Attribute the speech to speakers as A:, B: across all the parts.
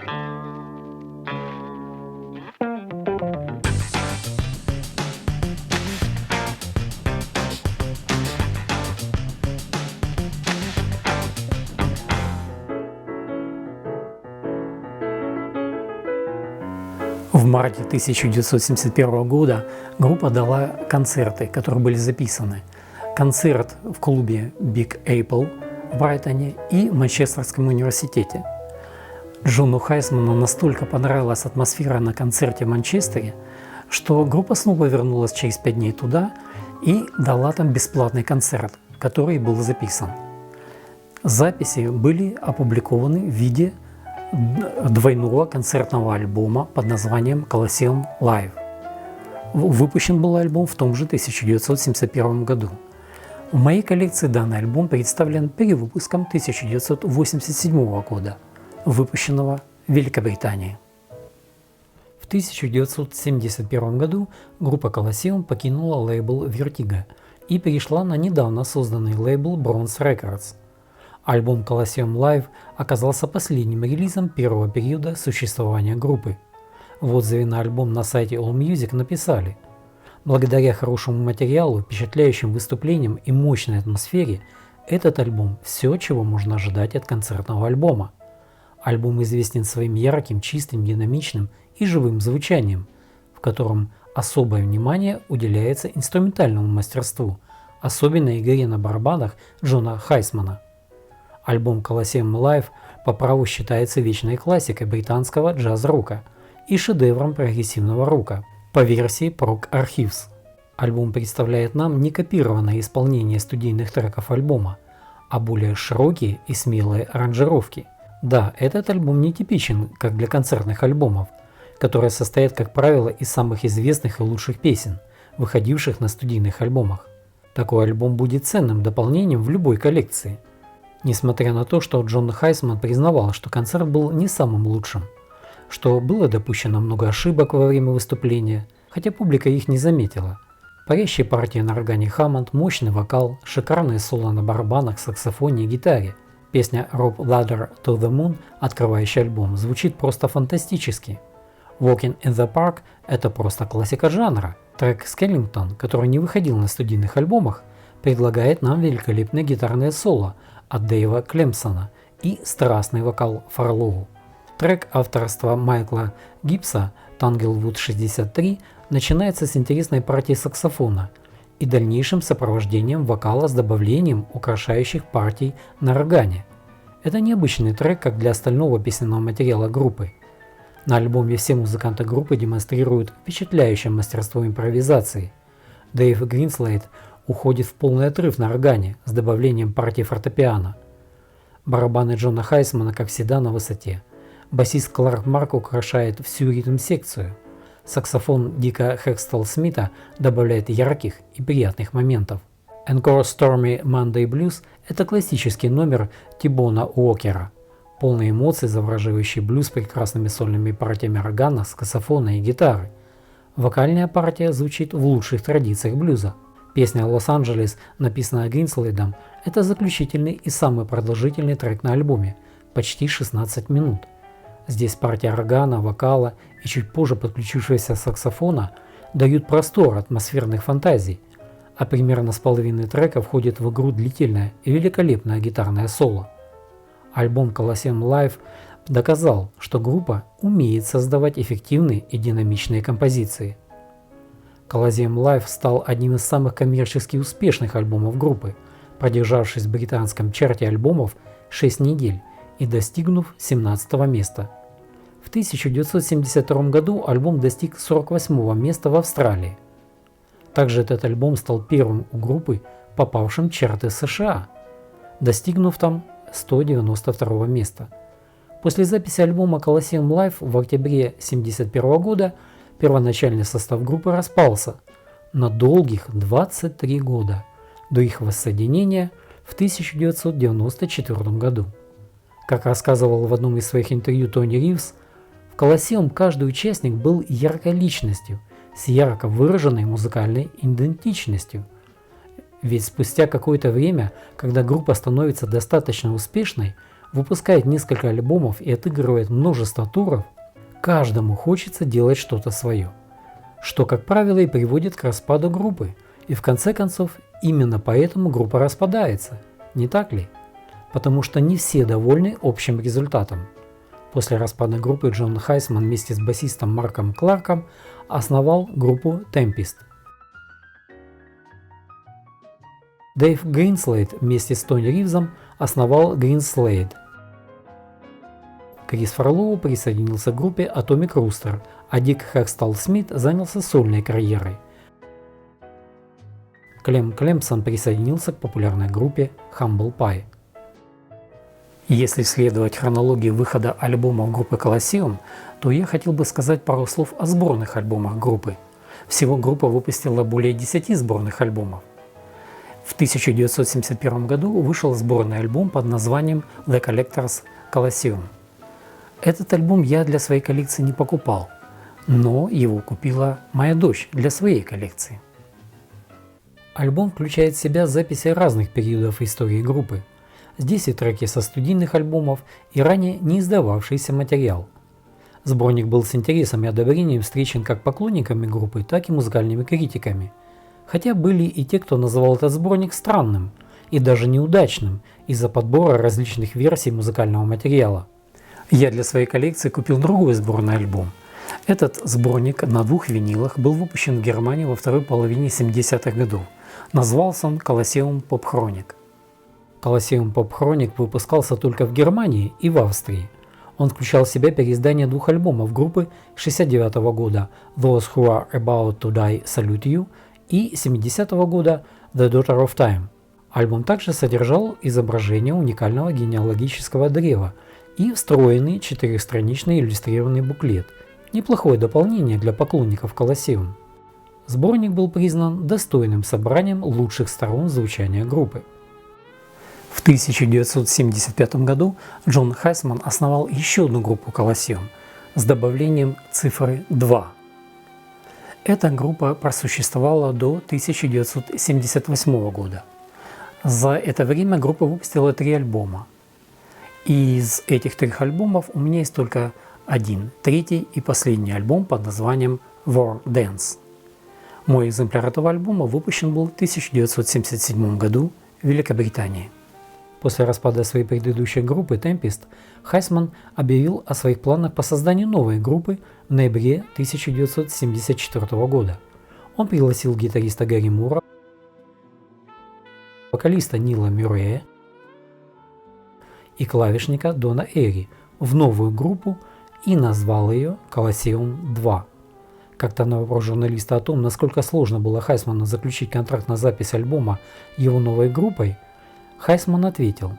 A: В марте 1971 года группа дала концерты, которые были записаны. Концерт в клубе Big Apple в Брайтоне и Манчестерском университете. Джону Хайсману настолько понравилась атмосфера на концерте в Манчестере, что группа снова вернулась через 5 дней туда и дала там бесплатный концерт, который был записан. Записи были опубликованы в виде двойного концертного альбома под названием Colosseum Live. Выпущен был альбом в том же 1971 году. В моей коллекции данный альбом представлен перевыпуском 1987 года, выпущенного в Великобритании. В 1971 году группа Colosseum покинула лейбл Vertigo и перешла на недавно созданный лейбл Bronze Records. Альбом Colosseum Live оказался последним релизом первого периода существования группы. В отзыве на альбом на сайте AllMusic написали: «Благодаря хорошему материалу, впечатляющим выступлениям и мощной атмосфере, этот альбом – все, чего можно ожидать от концертного альбома. Альбом известен своим ярким, чистым, динамичным и живым звучанием, в котором особое внимание уделяется инструментальному мастерству, особенно игре на барабанах Джона Хайсмана. Альбом Colosseum Live по праву считается вечной классикой британского джаз-рока и шедевром прогрессивного рока по версии Prog Archives. Альбом представляет нам не копированное исполнение студийных треков альбома, а более широкие и смелые аранжировки. Да, этот альбом не типичен, как для концертных альбомов, которые состоят, как правило, из самых известных и лучших песен, выходивших на студийных альбомах. Такой альбом будет ценным дополнением в любой коллекции. Несмотря на то, что Джон Хайсман признавал, что концерт был не самым лучшим, что было допущено много ошибок во время выступления, хотя публика их не заметила. Парящие партии на органе Hammond, мощный вокал, шикарные соло на барабанах, саксофоне и гитаре. Песня Rope Ladder to the Moon, открывающая альбом, звучит просто фантастически. Walking in the Park – это просто классика жанра. Трек Skellington, который не выходил на студийных альбомах, предлагает нам великолепное гитарное соло от Дэйва Клемсона и страстный вокал Фарлоу. Трек авторства Майкла Гибса Tanglewood 63 начинается с интересной партии саксофона и дальнейшим сопровождением вокала с добавлением украшающих партий на органе. Это необычный трек как для остального песенного материала группы. На альбоме все музыканты группы демонстрируют впечатляющее мастерство импровизации. Дэйв Гринслейд уходит в полный отрыв на органе с добавлением партии фортепиано. Барабаны Джона Хайсмана, как всегда, на высоте. Басист Кларк Марк украшает всю ритм-секцию. Саксофон Дика Хекстел Смита добавляет ярких и приятных моментов. Encore Stormy Monday Blues – это классический номер Тибона Уокера, полный эмоций, завораживающий блюз с прекрасными сольными партиями органа, саксофона и гитары. Вокальная партия звучит в лучших традициях блюза. Песня «Лос-Анджелес», написанная Гринслейдом, это заключительный и самый продолжительный трек на альбоме – почти 16 минут. Здесь партия органа, вокала и чуть позже подключившегося саксофона дают простор атмосферных фантазий, а примерно с половины трека входит в игру длительное и великолепное гитарное соло. Альбом Colosseum Live доказал, что группа умеет создавать эффективные и динамичные композиции. Colosseum Live стал одним из самых коммерчески успешных альбомов группы, продержавшись в британском чарте альбомов 6 недель и достигнув 17 места. В 1972 году альбом достиг 48 места в Австралии. Также этот альбом стал первым у группы, попавшим в чарты США, достигнув там 192 места. После записи альбома Colosseum Live в октябре 1971 года первоначальный состав группы распался на долгих 23 года до их воссоединения в 1994 году. Как рассказывал в одном из своих интервью Тони Ривз, в Colosseum каждый участник был яркой личностью с ярко выраженной музыкальной идентичностью. Ведь спустя какое-то время, когда группа становится достаточно успешной, выпускает несколько альбомов и отыгрывает множество туров, каждому хочется делать что-то свое, что, как правило, и приводит к распаду группы, и в конце концов именно поэтому группа распадается, не так ли? Потому что не все довольны общим результатом. После распада группы Джон Хайсман вместе с басистом Марком Кларком основал группу Tempest. Дэйв Гринслейд вместе с Тони Ривзом основал Greenslade. Крис Фарлоу присоединился к группе Atomic Rooster, а Дик Хэкстал Смит занялся сольной карьерой. Клем Клемпсон присоединился к популярной группе Humble Pie. Если следовать хронологии выхода альбомов группы Colosseum, то я хотел бы сказать пару слов о сборных альбомах группы. Всего группа выпустила более 10 сборных альбомов. В 1971 году вышел сборный альбом под названием The Collector's Colosseum. Этот альбом я для своей коллекции не покупал, но его купила моя дочь для своей коллекции. Альбом включает в себя записи разных периодов истории группы. Здесь и треки со студийных альбомов, и ранее не издававшийся материал. Сборник был с интересом и одобрением встречен как поклонниками группы, так и музыкальными критиками. Хотя были и те, кто называл этот сборник странным и даже неудачным из-за подбора различных версий музыкального материала. Я для своей коллекции купил другой сборный альбом. Этот сборник на 2 винилах был выпущен в Германии во второй половине 70-х годов. Назывался он Colosseum Pop Chronic. Colosseum Pop Chronic выпускался только в Германии и в Австрии. Он включал в себя переиздание 2 альбомов группы 1969 года Those Who Are About to Die Salute You и 1970 года The Daughter of Time. Альбом также содержал изображение уникального генеалогического древа и встроенный 4-страничный иллюстрированный буклет. Неплохое дополнение для поклонников Colosseum. Сборник был признан достойным собранием лучших сторон звучания группы. В 1975 году Джон Хайсман основал еще одну группу Colosseum с добавлением цифры 2. Эта группа просуществовала до 1978 года. За это время группа выпустила 3 альбома. Из этих 3 альбомов у меня есть только один, третий и последний альбом под названием War Dance. Мой экземпляр этого альбома выпущен был в 1977 году в Великобритании. После распада своей предыдущей группы Tempest Хайсман объявил о своих планах по созданию новой группы в ноябре 1974 года. Он пригласил гитариста Гарри Мура, вокалиста Нила Мюррея и клавишника Дона Эри в новую группу и назвал ее Colosseum 2. Как-то на вопрос журналиста о том, насколько сложно было Хайсману заключить контракт на запись альбома его новой группой, Хайсман ответил: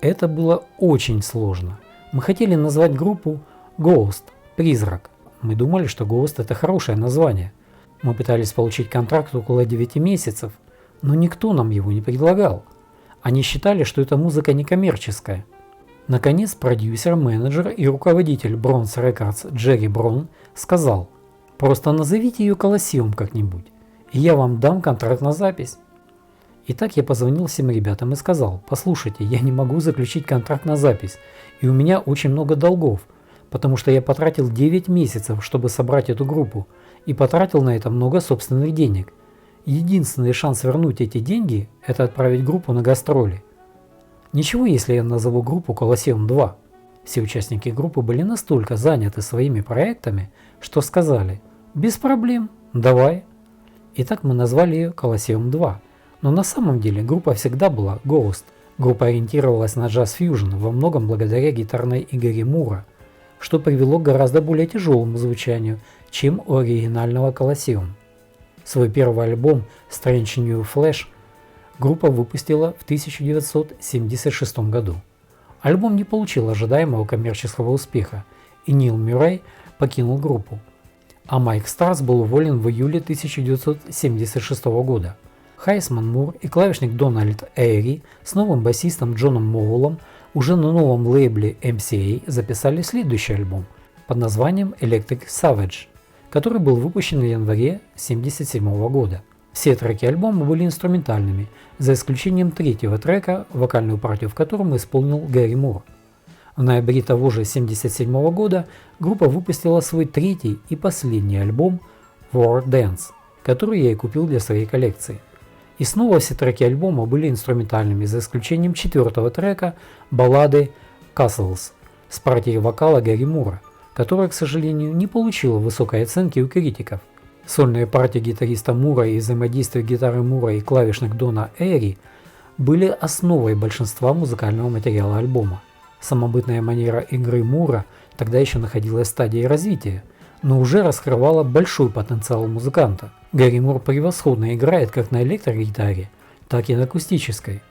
A: «Это было очень сложно. Мы хотели назвать группу Ghost – Призрак. Мы думали, что Ghost – это хорошее название. Мы пытались получить контракт около 9 месяцев, но никто нам его не предлагал. Они считали, что эта музыка некоммерческая». Наконец, продюсер, менеджер и руководитель Bronze Records Джерри Брон сказал: «Просто назовите ее Colosseum как-нибудь, и я вам дам контракт на запись». Итак, я позвонил всем ребятам и сказал: «Послушайте, я не могу заключить контракт на запись, и у меня очень много долгов, потому что я потратил 9 месяцев, чтобы собрать эту группу, и потратил на это много собственных денег. Единственный шанс вернуть эти деньги – это отправить группу на гастроли. Ничего, если я назову группу Colosseum 2». Все участники группы были настолько заняты своими проектами, что сказали: «Без проблем, давай». Итак, мы назвали ее Colosseum 2. Но на самом деле группа всегда была Ghost. Группа ориентировалась на джаз-фьюжн во многом благодаря гитарной игре Мура, что привело к гораздо более тяжелому звучанию, чем у оригинального Colosseum. Свой первый альбом Strange New Flesh группа выпустила в 1976 году. Альбом не получил ожидаемого коммерческого успеха, и Нил Мюррей покинул группу, а Майк Старс был уволен в июле 1976 года. Хайсман, Мур и клавишник Дональд Эйри с новым басистом Джоном Моулом уже на новом лейбле MCA записали следующий альбом под названием Electric Savage, который был выпущен в январе 1977 года. Все треки альбома были инструментальными, за исключением третьего трека, вокальную партию в котором исполнил Гэри Мур. В ноябре того же 1977 года группа выпустила свой третий и последний альбом War Dance, который я и купил для своей коллекции. И снова все треки альбома были инструментальными, за исключением четвертого трека баллады Castles с партией вокала Гэри Мура, которая, к сожалению, не получила высокой оценки у критиков. Сольные партии гитариста Мура и взаимодействие гитары Мура и клавишных Дона Эри были основой большинства музыкального материала альбома. Самобытная манера игры Мура тогда еще находилась в стадии развития, но уже раскрывала большой потенциал музыканта. Гэри Мур превосходно играет как на электрогитаре, так и на акустической.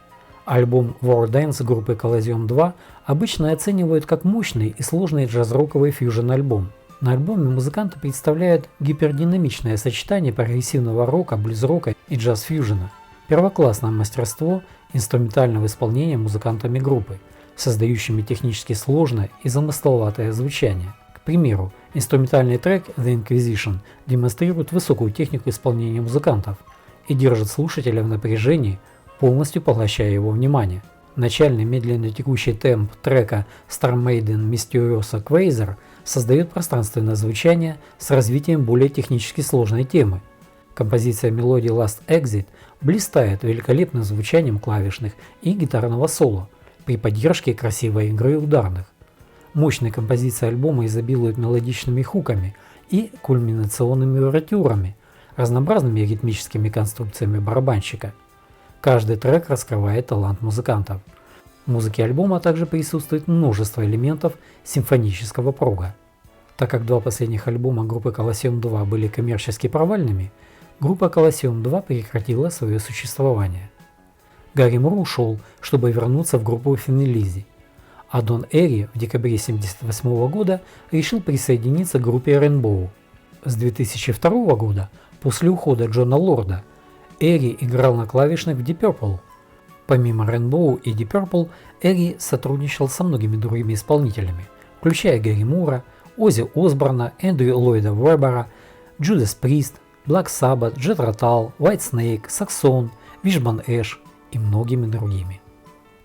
A: Альбом War Dance группы Coliseum 2 обычно оценивают как мощный и сложный джаз-роковый фьюжн-альбом. На альбоме музыканты представляют гипердинамичное сочетание прогрессивного рока, блюз-рока и джаз-фьюжена. Первоклассное мастерство инструментального исполнения музыкантами группы, создающими технически сложное и замысловатое звучание. К примеру, инструментальный трек The Inquisition демонстрирует высокую технику исполнения музыкантов и держит слушателя в напряжении, полностью поглощая его внимание. Начальный медленно текущий темп трека Star Maiden Mysteriosa Quasar создает пространственное звучание с развитием более технически сложной темы. Композиция мелодии Last Exit блистает великолепным звучанием клавишных и гитарного соло при поддержке красивой игры ударных. Мощные композиции альбома изобилуют мелодичными хуками и кульминационными увертюрами, разнообразными ритмическими конструкциями барабанщика. Каждый трек раскрывает талант музыкантов. В музыке альбома также присутствует множество элементов симфонического прога. Так как два последних альбома группы Coliseum 2 были коммерчески провальными, группа Coliseum 2 прекратила свое существование. Гэри Мур ушел, чтобы вернуться в группу Thin Lizzy, а Дон Эри в декабре 1978 года решил присоединиться к группе Rainbow. С 2002 года, после ухода Джона Лорда, Эри играл на клавишных в Deep Purple. Помимо Rainbow и Deep Purple, Эри сотрудничал со многими другими исполнителями, включая Гэри Мура, Оззи Осборна, Эндрю Ллойда Вебера, Judas Priest, Black Sabbath, Jethro Tull, Whitesnake, Saxon, Wishbone Ash и многими другими.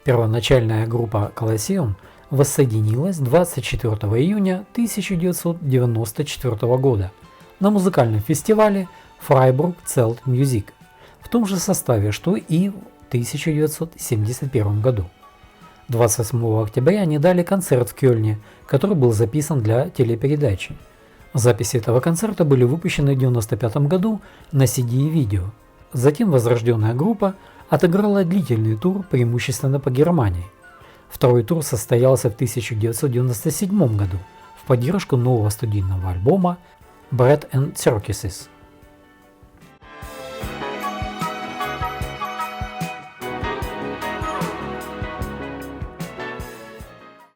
A: Первоначальная группа Coliseum воссоединилась 24 июня 1994 года на музыкальном фестивале Freiburg Zelt Music в том же составе, что и в 1971 году. 28 октября они дали концерт в Кёльне, который был записан для телепередачи. Записи этого концерта были выпущены в 1995 году на CD и видео. Затем возрожденная группа отыграла длительный тур преимущественно по Германии. Второй тур состоялся в 1997 году в поддержку нового студийного альбома Bread and Circuses.